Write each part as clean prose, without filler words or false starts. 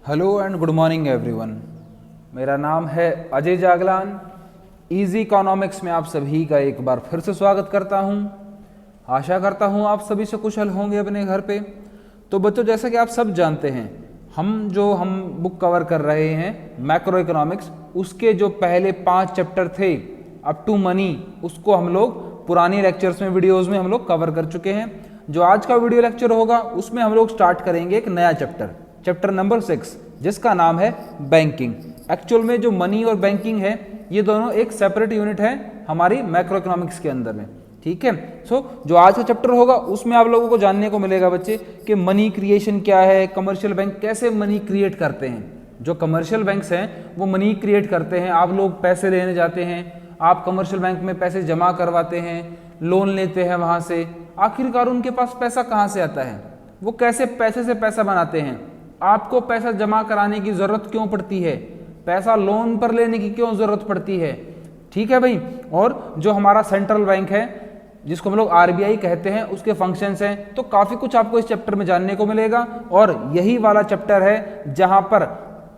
Hello and good morning everyone. मेरा नाम है अजय जागलान। इजी इकोनॉमिक्स में आप सभी का एक बार फिर से स्वागत करता हूं। आशा करता हूं आप सभी से कुशल होंगे अपने घर पे। तो बच्चों, जैसा कि आप सब जानते हैं, हम बुक कवर कर रहे हैं मैक्रो इकोनॉमिक्स, उसके जो पहले 5 चैप्टर थे अप टू मनी, उसको हम लोग पुरानी लेक्चर्स में, वीडियोज़ में हम लोग कवर कर चुके हैं। जो आज का वीडियो लेक्चर होगा उसमें हम लोग स्टार्ट करेंगे एक नया चैप्टर नंबर 6, जिसका नाम है बैंकिंग। एक्चुअल में जो मनी और बैंकिंग है, ये दोनों एक सेपरेट यूनिट है हमारी मैक्रो इकोनॉमिक्स के अंदर में। ठीक है। जो आज का चैप्टर होगा उसमें आप लोगों को जानने को मिलेगा बच्चे कि मनी क्रिएशन क्या है, कमर्शियल बैंक कैसे मनी क्रिएट करते हैं। जो कमर्शियल बैंक्स हैं वो मनी क्रिएट करते हैं। आप लोग पैसे लेने जाते हैं, आप कमर्शियल बैंक में पैसे जमा करवाते हैं, लोन लेते हैं, वहाँ से आखिरकार उनके पास पैसा कहाँ से आता है, वो कैसे पैसे से पैसा बनाते हैं, आपको पैसा जमा कराने की ज़रूरत क्यों पड़ती है, पैसा लोन पर लेने की क्यों ज़रूरत पड़ती है। ठीक है भाई। और जो हमारा सेंट्रल बैंक है, जिसको हम लोग आरबीआई कहते हैं, उसके फंक्शंस हैं। तो काफ़ी कुछ आपको इस चैप्टर में जानने को मिलेगा। और यही वाला चैप्टर है जहां पर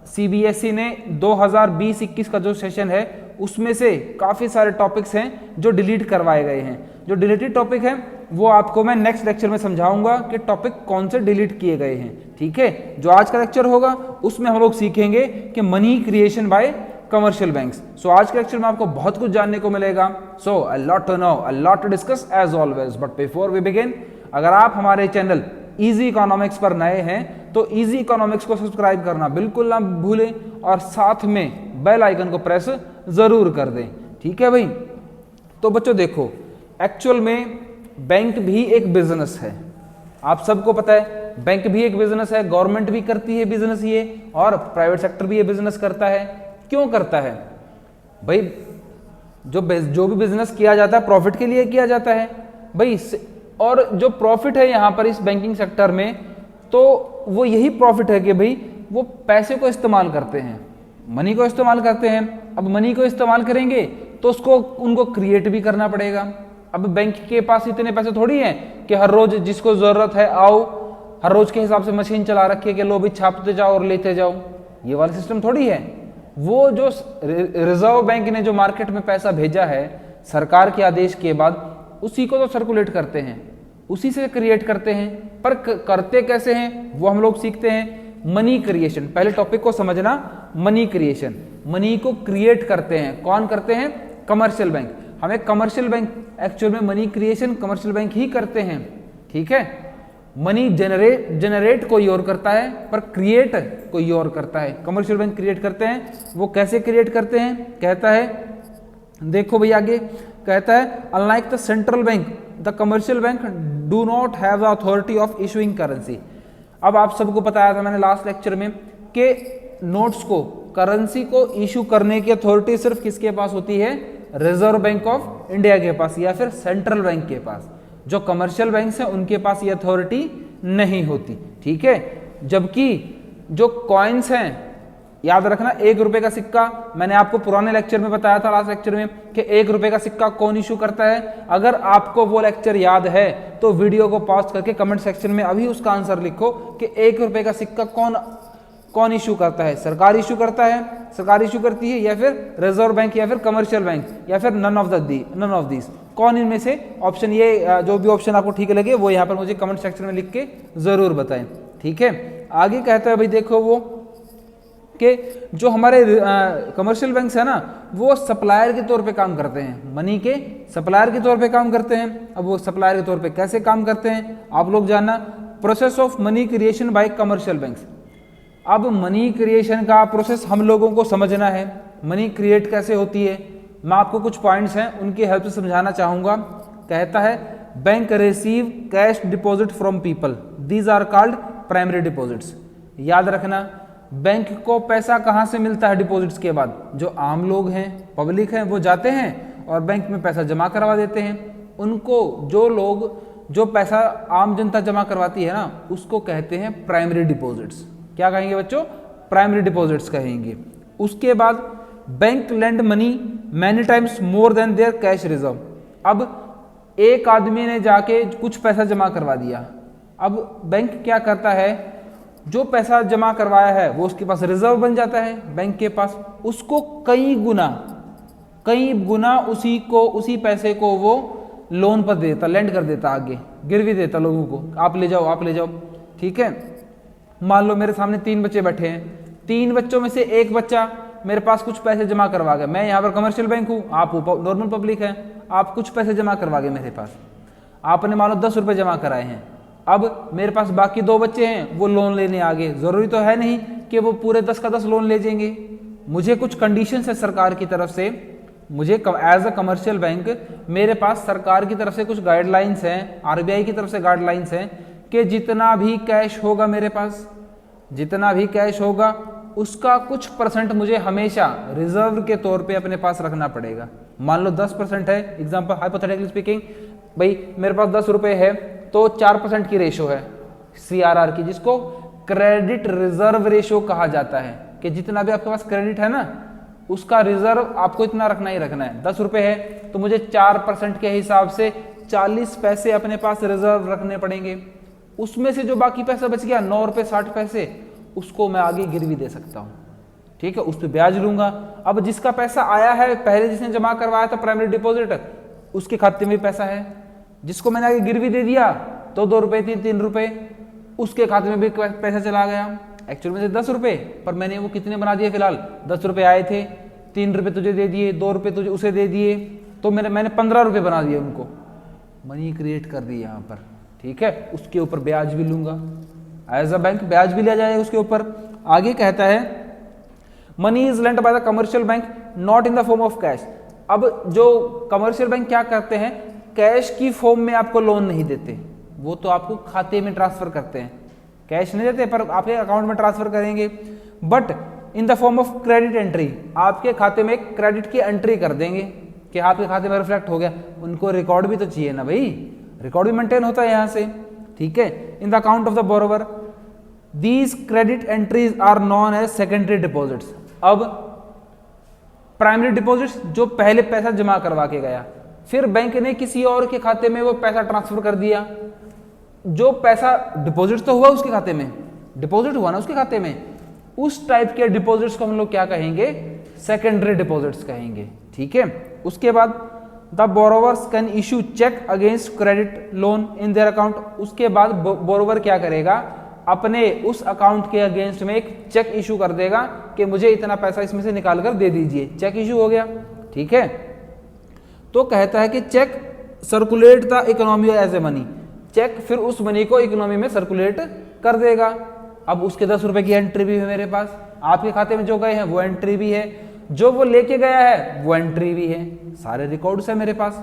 सीबीएसई ने 2020-21 का जो सेशन है उसमें से काफ़ी सारे टॉपिक्स हैं जो डिलीट करवाए गए हैं। जो डिलीटेड टॉपिक है वो आपको मैं नेक्स्ट लेक्चर में समझाऊंगा कि टॉपिक कौन से डिलीट किए गए हैं। ठीक है। जो आज का लेक्चर होगा उसमें हम लोग सीखेंगे कि money creation by commercial banks. So आज के लेक्चर में आपको बहुत कुछ जानने को मिलेगा। So a lot to know, a lot to discuss as always. But before we begin, अगर आप हमारे चैनल इजी इकोनॉमिक्स पर नए हैं तो इजी इकोनॉमिक्स को सब्सक्राइब करना बिल्कुल ना भूलें और साथ में बेल आइकन को प्रेस जरूर कर दें। ठीक है भाई। तो बच्चों देखो, एक्चुअल में बैंक भी एक बिजनेस है। आप सबको पता है बैंक भी एक बिजनेस है। गवर्नमेंट भी करती है बिजनेस ये, और प्राइवेट सेक्टर भी ये बिजनेस करता है। क्यों करता है भाई? जो भी बिजनेस किया जाता है प्रॉफिट के लिए किया जाता है भाई। और जो प्रॉफिट है यहाँ पर इस बैंकिंग सेक्टर में, तो वो यही प्रॉफिट है कि भाई वो पैसे को इस्तेमाल करते हैं, मनी को इस्तेमाल करते हैं। अब मनी को इस्तेमाल करेंगे तो उनको क्रिएट भी करना पड़ेगा। अब बैंक के पास इतने पैसे थोड़ी हैं कि हर रोज जिसको जरूरत है आओ, हर रोज के हिसाब से मशीन चला रखी है कि लो भी छापते जाओ और लेते जाओ। ये वाला सिस्टम थोड़ी है। वो जो रिजर्व बैंक ने जो मार्केट में पैसा भेजा है सरकार के आदेश के बाद, उसी को तो सर्कुलेट करते हैं, उसी से क्रिएट करते हैं। पर करते कैसे हैं वो हम लोग सीखते हैं। मनी क्रिएशन, पहले टॉपिक को समझना। मनी क्रिएशन, मनी को क्रिएट करते हैं कौन करते हैं? Commercial bank. हमें कमर्शियल बैंक, एक्चुअल में मनी क्रिएशन कमर्शियल बैंक ही करते हैं। ठीक है। मनी जनरेट कोई और करता है पर क्रिएट कोई और करता है। कमर्शियल बैंक क्रिएट करते हैं। वो कैसे क्रिएट करते हैं? कहता है, देखो भाई आगे कहता है, unlike the central bank the commercial bank do not have the authority of issuing currency. अब आप सबको बताया था मैंने लास्ट लेक्चर में कि नोट्स को, करेंसी को इशू करने की अथॉरिटी सिर्फ किसके पास होती है? रिजर्व बैंक ऑफ इंडिया के पास या फिर सेंट्रल बैंक के पास। जो कमर्शियल बैंक्स हैं उनके पास ये अथॉरिटी नहीं होती। ठीक है। जबकि जो कॉइन्स हैं, याद रखना, 1 रुपए का सिक्का, मैंने आपको पुराने लेक्चर में बताया था, लास्ट लेक्चर में, कि 1 रुपए का सिक्का कौन इशू करता है। अगर आपको वो लेक्चर याद है तो वीडियो को पॉज करके कमेंट सेक्शन में अभी उसका आंसर लिखो कि 1 रुपए का सिक्का कौन इशू करता है? सरकार इशू करता है, सरकार इशू करती है, या फिर रिजर्व बैंक, या फिर कमर्शियल बैंक, या फिर नन ऑफ दिस। कौन इनमें से ऑप्शन, ये जो भी ऑप्शन आपको ठीक लगे वो यहाँ पर मुझे कमेंट सेक्शन में लिख के जरूर बताएं। ठीक है। आगे कहता है भाई, देखो वो कि जो हमारे कमर्शियल बैंक्स है ना, वो सप्लायर के तौर पे काम करते हैं, मनी के सप्लायर के तौर पे काम करते हैं। अब वो सप्लायर के तौर पे कैसे काम करते हैं आप लोग जानना। Process of money creation by commercial banks. अब मनी क्रिएशन का प्रोसेस हम लोगों को समझना है। मनी क्रिएट कैसे होती है, मैं आपको कुछ पॉइंट्स हैं उनकी हेल्प से समझाना चाहूँगा। कहता है, bank receive cash deposit from people, these are called primary deposits. याद रखना, बैंक को पैसा कहाँ से मिलता है डिपॉजिट्स के बाद? जो आम लोग हैं, पब्लिक हैं, वो जाते हैं और बैंक में पैसा जमा करवा देते हैं। उनको जो पैसा आम जनता जमा करवाती है ना, उसको कहते हैं प्राइमरी डिपॉजिट्स। क्या कहेंगे बच्चों? प्राइमरी डिपॉजिट्स कहेंगे। उसके बाद bank lend money many times more than their cash reserve. अब एक आदमी ने जाके कुछ पैसा जमा करवा दिया। अब बैंक क्या करता है, जो पैसा जमा करवाया है वो उसके पास रिजर्व बन जाता है बैंक के पास, उसको कई गुना उसी पैसे को वो लोन पर देता, लेंड कर देता, आगे गिरवी देता लोगों को, आप ले जाओ। ठीक है, मान लो मेरे सामने 3 बच्चे बैठे हैं, 3 बच्चों में से एक बच्चा मेरे पास कुछ पैसे जमा करवा गया, मैं यहाँ पर कमर्शियल बैंक हूँ, आप नॉर्मल पब्लिक है, आप कुछ पैसे जमा करवा गए मेरे पास, आपने मान लो 10 रुपये जमा कराए हैं, अब मेरे पास बाकी 2 बच्चे हैं, वो लोन लेने आ गए, जरूरी तो है नहीं कि वो पूरे 10 का 10 लोन ले जाएंगे, मुझे कुछ कंडीशंस है सरकार की तरफ से, मुझे एज अ कमर्शियल बैंक मेरे पास सरकार की तरफ से कुछ गाइडलाइंस हैं, आरबीआई की तरफ से गाइडलाइंस हैं कि जितना भी कैश होगा मेरे पास, जितना भी कैश होगा उसका कुछ परसेंट मुझे हमेशा रिजर्व के तौर पे अपने पास रखना पड़ेगा। मान लो 10% है, एग्जांपल हाइपोथेटिकली स्पीकिंग, भाई मेरे पास 10 रुपए है तो 4% की रेशो है CRR की, जिसको क्रेडिट रिजर्व रेशो कहा जाता है, कि जितना भी आपके पास क्रेडिट है ना उसका रिजर्व आपको इतना रखना ही रखना है। 10 रुपए है तो मुझे 4% के हिसाब से 40 पैसे अपने पास रिजर्व रखने पड़ेंगे, उसमें से जो बाकी पैसा बच गया 9 रुपए 60 पैसे, उसको मैं आगे गिरवी दे सकता हूं। ठीक है, उस पर ब्याज लूंगा। अब जिसका पैसा आया है, पहले जिसने जमा करवाया था प्राइमरी डिपॉजिट, उसके खाते में पैसा है, जिसको मैंने आगे गिरवी दे दिया तो 2 रुपए 3 रुपए उसके खाते में भी पैसा चला गया। एक्चुअल में से 10 रुपए, पर मैंने वो कितने बना दिए, फिलहाल 10 रुपए आए थे, 3 रुपए तुझे दे दिए, 2 रुपए तुझे उसे दे दिए, तो मैंने 15 रुपए बना दिए, उनको मनी क्रिएट कर दी यहाँ पर। ठीक है, उसके ऊपर ब्याज भी लूंगा, एज अ बैंक ब्याज भी लिया जाएगा उसके ऊपर। आगे कहता है money is lent by the commercial bank not in the form of cash. अब जो कमर्शियल बैंक क्या करते हैं, कैश की फॉर्म में आपको लोन नहीं देते, वो तो आपको खाते में ट्रांसफर करते हैं, कैश नहीं देते पर आपके अकाउंट में ट्रांसफर करेंगे, but in the form of credit entry, आपके खाते में क्रेडिट की एंट्री कर देंगे कि आपके खाते में रिफ्लेक्ट हो गया। उनको रिकॉर्ड भी तो चाहिए ना भाई, रिकॉर्ड भी मेंटेन होता है यहाँ से। ठीक है, in the account of the borrower these credit entries are known as secondary deposits. अब प्राइमरी डिपॉजिट्स जो पहले पैसा जमा करवा के गया, फिर बैंक ने किसी और के खाते में वो पैसा ट्रांसफर कर दिया, जो पैसा डिपॉजिट तो हुआ उसके खाते में, डिपॉजिट हुआ ना उसके खाते में, उस टाइप के डिपॉजिट्स को हम लोग क्या कहेंगे, सेकेंडरी डिपॉजिट्स कहेंगे। ठीक है, उसके बाद the borrowers can issue cheque against credit loan in their account. उसके बाद बोरोवर क्या करेगा, अपने उस अकाउंट के अगेंस्ट में एक चेक इशू कर देगा कि मुझे इतना पैसा इसमें से निकाल कर दे दीजिए, चेक इशू हो गया। ठीक है, तो कहता है कि cheque circulate the economy as a money, cheque फिर उस मनी को इकोनॉमी में सर्कुलेट कर देगा। अब उसके 10 रुपए की एंट्री भी है मेरे पास, आपके खाते में जो गए हैं वो एंट्री भी है, जो वो लेके गया है वो एंट्री भी है, सारे रिकॉर्ड्स है मेरे पास।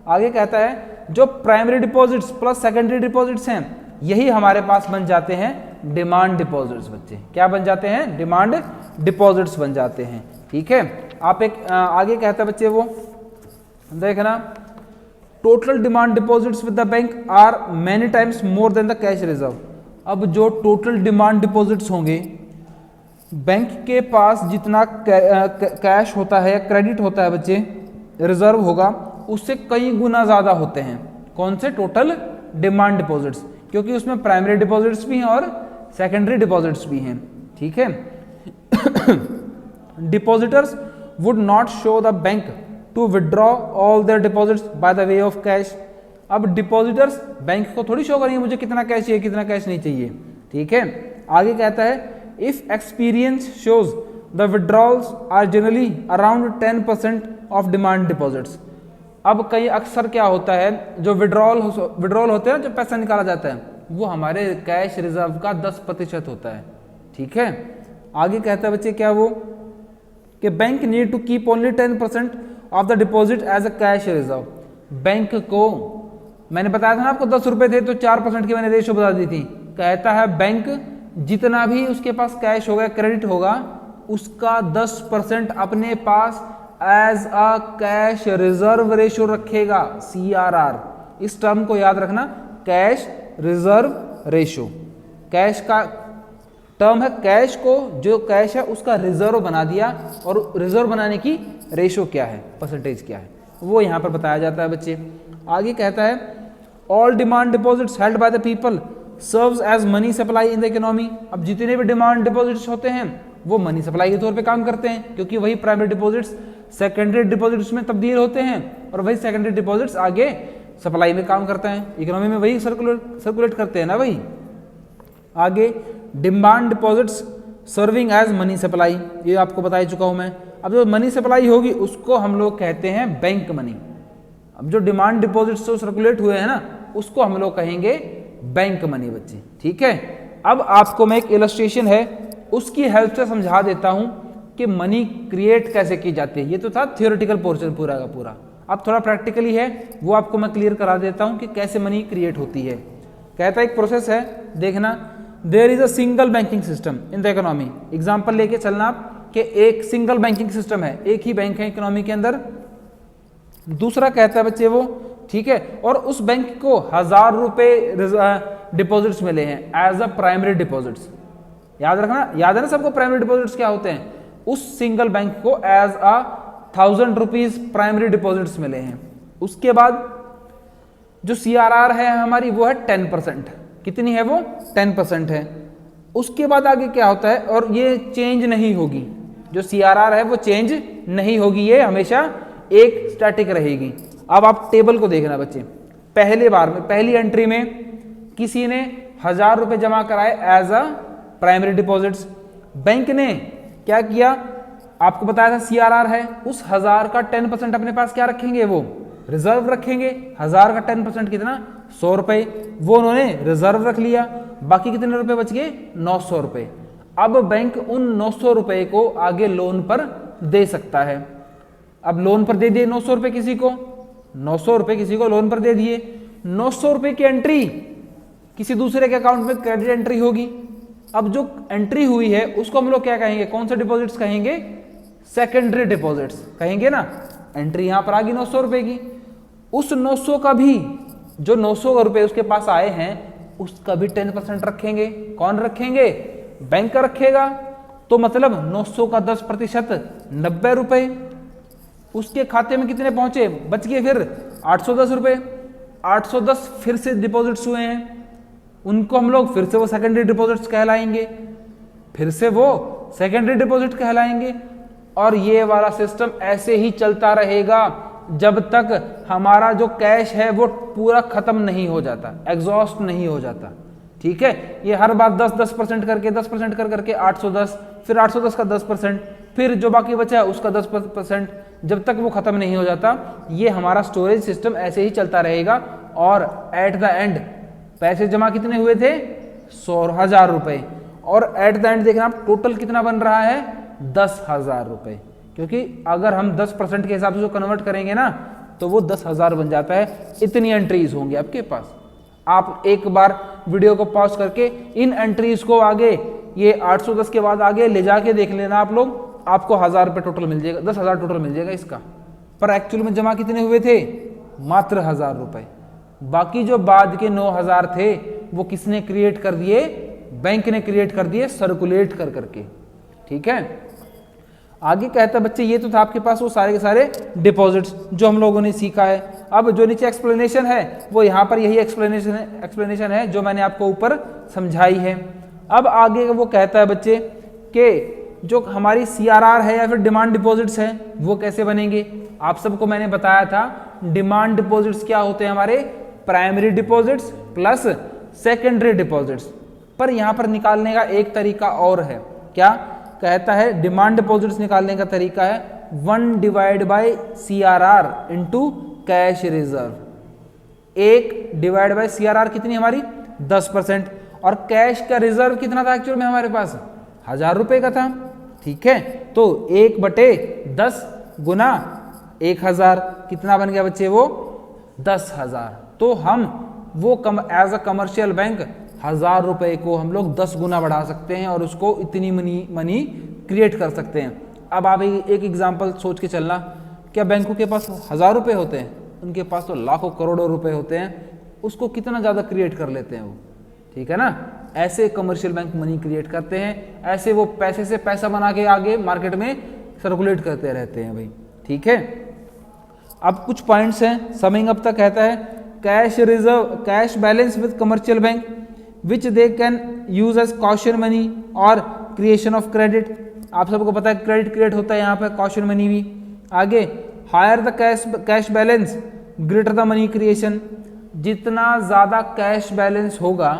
आगे कहता है जो primary deposits plus secondary deposits हैं, यही हमारे पास बन जाते हैं डिमांड डिपॉजिट्स। बच्चे क्या बन जाते हैं, डिमांड डिपॉजिट्स बन जाते हैं। ठीक है, आप एक आगे कहता है बच्चे वो देखना, total demand deposits with the bank are many times more than the cash reserve. अब जो टोटल डिमांड डिपॉजिट्स होंगे, बैंक के पास जितना कैश होता है, क्रेडिट होता है बच्चे, रिजर्व होगा, उससे कई गुना ज्यादा होते हैं। कौन से, टोटल डिमांड डिपॉजिट्स, क्योंकि उसमें प्राइमरी डिपॉजिट्स भी हैं और सेकेंडरी डिपॉजिट्स भी हैं। ठीक है, depositors would not show the bank to withdraw all their deposits by the way of cash. अब डिपॉजिटर्स बैंक को थोड़ी शो करेंगे मुझे कितना कैश चाहिए कितना कैश नहीं चाहिए। ठीक है, आगे कहता है if experience shows the withdrawals are generally around 10% of demand deposits. अब कई अक्सर क्या होता है, जो विड्रॉल होते हैं, जो पैसा निकाला जाता है, वो हमारे कैश रिजर्व का 10% होता है। ठीक है, आगे कहता है बच्चे क्या वो, कि bank need to keep only 10% of the deposit as a cash reserve. Bank को, मैंने बताया था ना आपको 10 रुपए थे तो 4% की मैंने रेशो बता दी थी, कहता है बैंक जितना भी उसके पास कैश होगा, क्रेडिट होगा, उसका 10% अपने पास as a cash reserve ratio रखेगा, CRR। इस टर्म को याद रखना, कैश रिजर्व रेशो, कैश का टर्म है, कैश को, जो कैश है उसका रिजर्व बना दिया, और रिजर्व बनाने की रेशो क्या है, परसेंटेज क्या है, वो यहां पर बताया जाता है बच्चे। आगे कहता है all demand deposits held by the people serves as money supply in the economy. अब जितने भी डिमांड डिपॉजिट्स होते हैं वो मनी सप्लाई के तौर पे काम करते हैं, क्योंकि वही प्राइमरी डिपॉजिट्स सेकेंडरी डिपॉजिट्स में तब्दील होते हैं और वही सेकेंडरी डिपॉजिट्स आगे सप्लाई में काम करते हैं, इकोनॉमी में वही सर्कुलेट करते हैं ना वही। आगे demand deposits serving as money supply, ये आपको बता चुका हूं मैं। अब जो मनी सप्लाई होगी उसको हम लोग कहते हैं बैंक मनी। अब जो डिमांड डिपॉजिट्स जो सर्कुलेट हुए हैं ना उसको हम लोग कहेंगे बैंक मनी बच्चे, ठीक है। अब आपको मैं एक इलस्ट्रेशन है उसकी हेल्प से समझा देता हूं कि मनी क्रिएट कैसे की जाती है। ये तो था थियोरेटिकल पोर्शन पूरा का पूरा, अब थोड़ा प्रैक्टिकली है वो आपको मैं क्लियर करा देता हूं कि कैसे मनी क्रिएट होती है। कहता है एक प्रोसेस है, देखना, there is a single banking system in the economy. Example लेके चलना आप कि एक सिंगल बैंकिंग सिस्टम है, एक ही बैंक है इकोनॉमी के अंदर। दूसरा कहता है बच्चे वो, ठीक है, और उस बैंक को 1000 रुपए डिपॉजिट्स मिले हैं एज अ प्राइमरी डिपॉजिट्स। याद रखना, याद है ना सबको प्राइमरी डिपॉजिट्स क्या होते हैं। उस सिंगल बैंक को as a 1000 rupees primary deposits मिले हैं। उसके बाद जो CRR है हमारी वो है 10%। कितनी है वो? 10% है। उसके बाद आगे क्या होता है, और ये चेंज नहीं होगी, जो CRR है वो चेंज नहीं होगी, ये हमेशा एक स्टैटिक रहेगी। अब आप टेबल को देखना बच्चे, पहले बार में पहली एंट्री में किसी ने 1000 रुपए जमा कराए as a primary deposits. Bank ने क्या किया, आपको बताया था CRR है, उस 1000 का 10% अपने पास क्या रखेंगे, वो रिजर्व रखेंगे। 1000 का 10% कितना? 100 रुपए, वो उन्होंने रिजर्व रख लिया। बाकी कितने रुपए बच गए? 900 रुपए। अब बैंक उन 900 रुपए को आगे लोन पर दे सकता है। अब लोन पर दे दिए 900 रुपए किसी को, 900 रुपए किसी को लोन पर दे दिए। 900 रुपए की एंट्री किसी दूसरे के अकाउंट में क्रेडिट एंट्री होगी। अब जो एंट्री हुई है उसको हम लोग क्या कहेंगे, कौन से डिपॉजिट्स कहेंगे? सेकेंडरी डिपॉजिट्स कहेंगे ना। एंट्री यहां पर आ गई 900 रुपए की, उस 900 का भी जो 900 रुपए उसके पास आए हैं उसका भी 10% रखेंगे। कौन रखेंगे? बैंक का रखेगा। तो मतलब 900 का 10% 90 रुपए। उसके खाते में कितने पहुंचे? बच गए फिर 810 रुपए। 810 फिर से डिपॉजिट्स हुए हैं, उनको हम लोग फिर से वो सेकेंडरी डिपॉजिट्स कहलाएंगे, फिर से वो सेकेंडरी डिपॉजिट कहलाएंगे। और ये वाला सिस्टम ऐसे ही चलता रहेगा जब तक हमारा जो कैश है वो पूरा खत्म नहीं हो जाता, एग्जॉस्ट नहीं हो जाता, ठीक है। ये हर बार 10% करके 10% कर करके 810, फिर 810 का 10%, फिर जो बाकी बचा है उसका 10%, जब तक वो खत्म नहीं हो जाता ये हमारा स्टोरेज सिस्टम ऐसे ही चलता रहेगा। और एट द एंड पैसे जमा कितने हुए थे? 100,000 रुपए। और एट द एंड देखना आप टोटल कितना बन रहा है? 10,000 रुपए। क्योंकि अगर हम 10% के हिसाब से जो कन्वर्ट करेंगे ना तो वो 10,000 बन जाता है। इतनी एंट्रीज होंगी आपके पास। आप एक बार वीडियो को पॉज करके इन एंट्रीज को आगे ये 810 के बाद आगे ले जाके देख लेना आप लोग, आपको 1000 रुपए टोटल मिल जाएगा, 10,000 टोटल मिल जाएगा इसका। पर एक्चुअल में जमा कितने हुए थे? मात्र 1000 रुपए। बाकी जो बाद के 9000 थे वो किसने क्रिएट कर दिए? बैंक ने क्रिएट कर दिए, सर्कुलेट कर करके, ठीक है। आगे कहता है बच्चे, ये तो था आपके पास वो सारे के सारे डिपॉजिट्स जो हम लोगों ने सीखा है। अब जो नीचे एक्सप्लेनेशन है वो यहाँ पर यही एक्सप्लेनेशन है जो मैंने आपको ऊपर समझाई है। अब आगे वो कहता है बच्चे कि जो हमारी CRR है या फिर डिमांड डिपॉजिट्स है वो कैसे बनेंगे। आप सबको मैंने बताया था डिमांड डिपॉजिट्स क्या होते हैं हमारे? Primary deposits plus secondary deposits. पर यहाँ पर निकालने का एक तरीका और है। क्या कहता है? डिमांड डिपॉजिट्स निकालने का तरीका है 1 divide by CRR into cash reserve. 1 divide by CRR कितनी हमारी? 10%। और कैश का रिजर्व कितना था एक्चुअल में हमारे पास? 1000 रुपए का था, ठीक है। तो 1/10 गुना 1000 कितना बन गया बच्चे? वो 10,000। तो हम वो एज अ कमर्शियल बैंक 1000 रुपए को हम लोग 10 गुना बढ़ा सकते हैं और उसको इतनी मनी क्रिएट कर सकते हैं। अब आप एक एग्जांपल सोच के चलना, क्या बैंकों के पास 1000 रुपए होते हैं? उनके पास तो लाखों करोड़ों रुपए होते हैं, उसको कितना ज़्यादा क्रिएट कर लेते हैं वो, ठीक है ना। ऐसे कमर्शियल बैंक मनी क्रिएट करते हैं, ऐसे वो पैसे से पैसा बना के आगे मार्केट में सर्कुलेट करते रहते हैं भाई, ठीक है। अब कुछ पॉइंट्स हैं, समिंग अप तक कहता है cash reserve, cash balance with commercial bank. Which they can use as caution money और क्रिएशन ऑफ क्रेडिट। आप सबको पता है क्रेडिट क्रिएट होता है यहाँ पे, कॉशन मनी भी। आगे higher the cash balance greater the money creation. जितना ज़्यादा कैश बैलेंस होगा,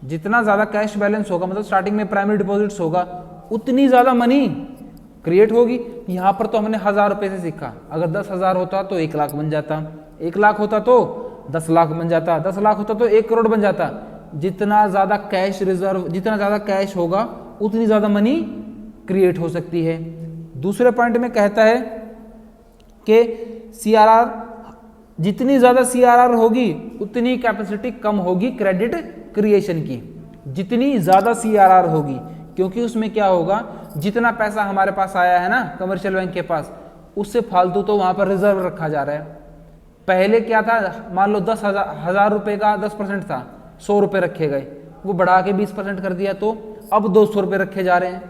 जितना ज़्यादा कैश बैलेंस होगा मतलब स्टार्टिंग में प्राइमरी डिपॉजिट्स होगा, उतनी ज़्यादा मनी क्रिएट होगी। यहाँ पर तो हमने 1000 रुपये से सीखा, अगर 10,000 होता तो 1 लाख बन जाता, 1 लाख होता तो 10 लाख बन जाता, 10 लाख होता तो 1 करोड़ बन जाता। जितना ज़्यादा कैश रिजर्व, जितना ज़्यादा कैश होगा उतनी ज़्यादा मनी क्रिएट हो सकती है। दूसरे पॉइंट में कहता है कि CRR, जितनी ज़्यादा CRR होगी उतनी कैपेसिटी कम होगी क्रेडिट क्रिएशन की। जितनी ज़्यादा CRR होगी, क्योंकि उसमें क्या होगा, जितना पैसा हमारे पास आया है ना कमर्शियल बैंक के पास, उससे फालतू तो वहाँ पर रिजर्व रखा जा रहा है। पहले क्या था, मान लो 10,000 रुपये का 10% था, 100 रुपये रखे गए, वो बढ़ा के 20% कर दिया तो अब 200 रुपये रखे जा रहे हैं,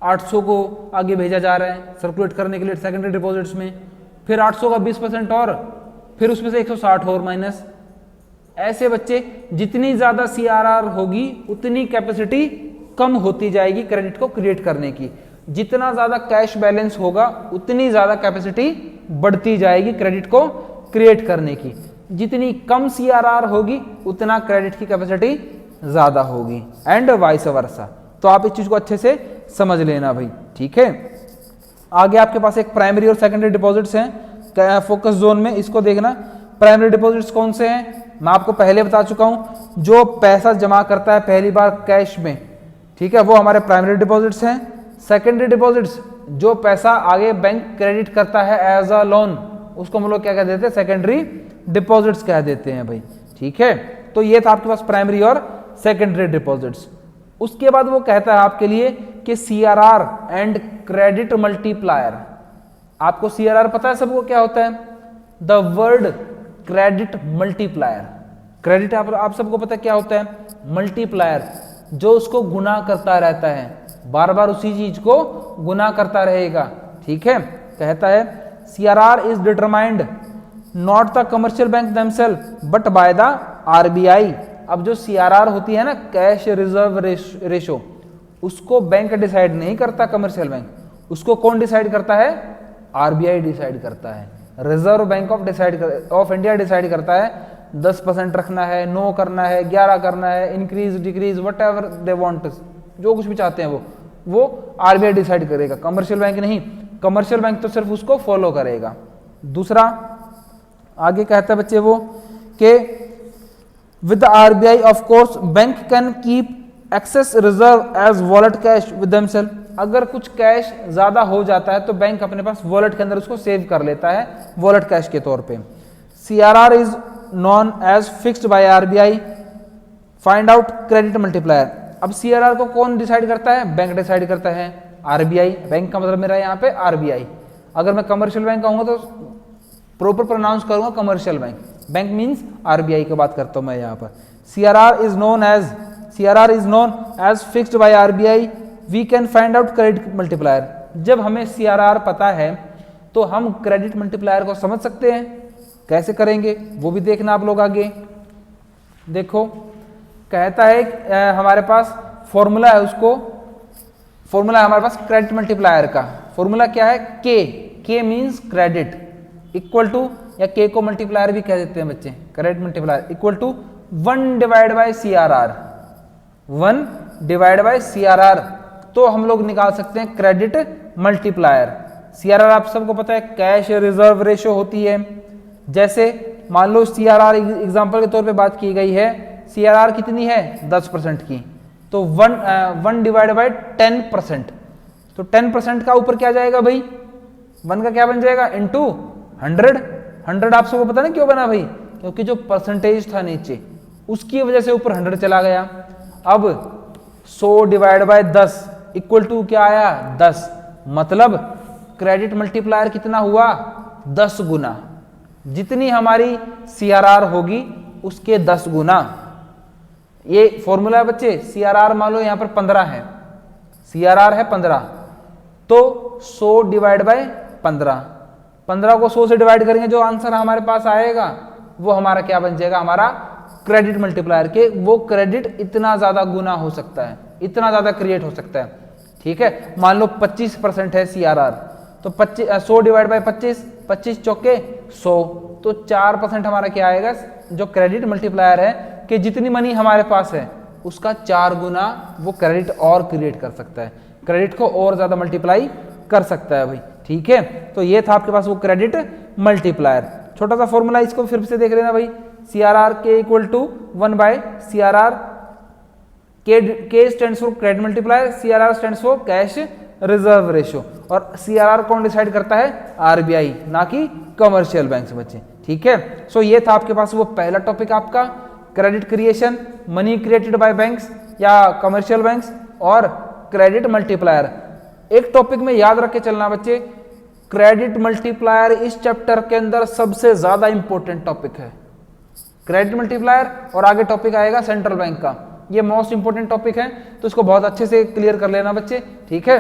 800 को आगे भेजा जा रहा है सर्कुलेट करने के लिए सेकेंडरी डिपॉजिट्स में, फिर 800 का 20% और फिर उसमें से 160 और माइनस। ऐसे बच्चे जितनी ज़्यादा CRR होगी उतनी कैपेसिटी कम होती जाएगी क्रेडिट को क्रिएट करने की। जितना ज़्यादा कैश बैलेंस होगा उतनी ज़्यादा कैपेसिटी बढ़ती जाएगी क्रेडिट को क्रिएट करने की। जितनी कम CRR होगी उतना क्रेडिट की कैपेसिटी ज़्यादा होगी, एंड वाइस वर्सा। तो आप इस चीज़ को अच्छे से समझ लेना भाई, ठीक है। आगे आपके पास एक प्राइमरी और सेकेंडरी डिपॉजिट्स हैं फोकस जोन में, इसको देखना। प्राइमरी डिपॉजिट्स कौन से हैं, मैं आपको पहले बता चुका हूं। जो पैसा जमा करता है पहली बार कैश में, ठीक है, वो हमारे प्राइमरी डिपॉजिट्स हैं। सेकेंडरी डिपॉजिट्स, जो पैसा आगे बैंक क्रेडिट करता है एज अ लोन, उसको हम लोग क्या कह देते हैं, सेकेंडरी डिपॉजिट्स कह देते हैं भाई, ठीक है। तो ये था आपके पास प्राइमरी और सेकेंडरी डिपॉजिट्स। उसके बाद वो कहता है आपके लिए कि CRR एंड क्रेडिट मल्टीप्लायर। आपको CRR पता है सबको क्या होता है, the word credit multiplier. Credit आप सबको पता है क्या होता है, मल्टीप्लायर, जो उसको गुना करता रहता है, बार बार उसी चीज को गुना करता रहेगा, ठीक है। कहता है CRR is determined not the commercial bank themselves but by the RBI। अब जो CRR होती है ना, कैश रिजर्व रेशो, उसको बैंक डिसाइड नहीं करता कमर्शियल बैंक, उसको कौन डिसाइड करता है, RBI डिसाइड करता है। Reserve bank of India decide करता है 10% रखना है, 9 करना है, 11 करना है, increase decrease what ever they want, जो कुछ भी चाहते हैं वो RBI डिसाइड करेगा, कमर्शियल बैंक नहीं। कमर्शियल बैंक तो सिर्फ उसको फॉलो करेगा। दूसरा आगे कहता है बच्चे वो कि with the RBI of course bank can keep excess reserve as wallet cash with themselves. अगर कुछ कैश ज्यादा हो जाता है तो बैंक अपने पास वॉलेट के अंदर उसको सेव कर लेता है वॉलेट कैश के तौर पे। CRR is known as fixed by RBI, find out credit multiplier. अब CRR को कौन डिसाइड करता है, बैंक डिसाइड करता है, RBI। बैंक का मतलब मेरा यहाँ पे RBI। अगर मैं कमर्शियल बैंक कहूँगा तो प्रॉपर प्रोनाउंस करूंगा commercial bank, bank means RBI की बात करता हूं मैं यहाँ पर। CRR is known as fixed by RBI, we can find out credit multiplier. जब हमें CRR पता है तो हम क्रेडिट मल्टीप्लायर को समझ सकते हैं। कैसे करेंगे वो भी देखना आप लोग आगे। देखो कहता है हमारे पास फॉर्मूला है, उसको फॉर्मूला है हमारे पास क्रेडिट मल्टीप्लायर का। फॉर्मूला क्या है, के मीन्स क्रेडिट इक्वल टू, या के को मल्टीप्लायर भी कह देते हैं बच्चे, credit multiplier equal to 1 divide by CRR, 1 divide by CRR। तो हम लोग निकाल सकते हैं क्रेडिट मल्टीप्लायर। CRR आप सबको पता है कैश रिजर्व रेशो होती है। जैसे मान लो CRR एग्जांपल के तौर पे बात की गई है, CRR कितनी है 10% की, तो 1 डिवाइड बाय 10%, तो 10% का ऊपर क्या जाएगा भाई, 1 का क्या बन जाएगा इंटू 100 आप सबको पता ना क्यों बना भाई, क्योंकि जो परसेंटेज था नीचे उसकी वजह से ऊपर 100 चला गया। अब 100 डिवाइड बाय 10 इक्वल टू क्या आया 10, मतलब क्रेडिट मल्टीप्लायर कितना हुआ 10 गुना। जितनी हमारी CRR होगी उसके 10 गुना। ये फॉर्मूला है बच्चे। CRR मान लो यहां पर 15 है, CRR है 15, तो 100 डिवाइड बाय 15 को 100 से डिवाइड करेंगे, जो आंसर हमारे पास आएगा वो हमारा क्या बन जाएगा, हमारा क्रेडिट मल्टीप्लायर के, वो क्रेडिट इतना ज्यादा गुना हो सकता है, इतना ज्यादा क्रिएट हो सकता है। ठीक है, मान लो 25% है CRR, तो 100 डिवाइड बाय 25, 25 चौके 100, तो 4% हमारा क्या आएगा, जो क्रेडिट मल्टीप्लायर है कि जितनी मनी हमारे पास है उसका 4 गुना वो क्रेडिट और क्रिएट कर सकता है, क्रेडिट को और ज्यादा मल्टीप्लाई कर सकता है भाई। ठीक है, तो ये था आपके पास वो क्रेडिट मल्टीप्लायर। छोटा सा फॉर्मूला इसको फिर से देख लेना भाई, CRR के इक्वल टू 1 बाय CRR, के stands for credit multiplier, CRR stands for cash reserve ratio, और CRR कौन डिसाइड करता है, RBI, ना कि कमर्शियल बैंक बच्चे। ठीक है, सो ये था आपके पास वो पहला टॉपिक आपका, credit creation, money created by banks या कमर्शियल बैंक्स, और क्रेडिट मल्टीप्लायर। एक टॉपिक में याद रख के चलना बच्चे, क्रेडिट मल्टीप्लायर इस चैप्टर के अंदर सबसे ज्यादा इंपॉर्टेंट टॉपिक है, क्रेडिट मल्टीप्लायर, और आगे टॉपिक आएगा सेंट्रल बैंक का, ये मोस्ट इंपॉर्टेंट टॉपिक है, तो इसको बहुत अच्छे से क्लियर कर लेना बच्चे। ठीक है,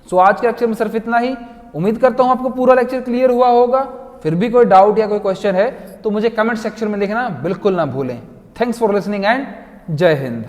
सो आज के लेक्चर में सिर्फ इतना ही। उम्मीद करता हूं आपको पूरा लेक्चर क्लियर हुआ होगा। फिर भी कोई डाउट या कोई क्वेश्चन है तो मुझे कमेंट सेक्शन में लिखना बिल्कुल ना भूलें। थैंक्स फॉर लिसनिंग एंड जय हिंद।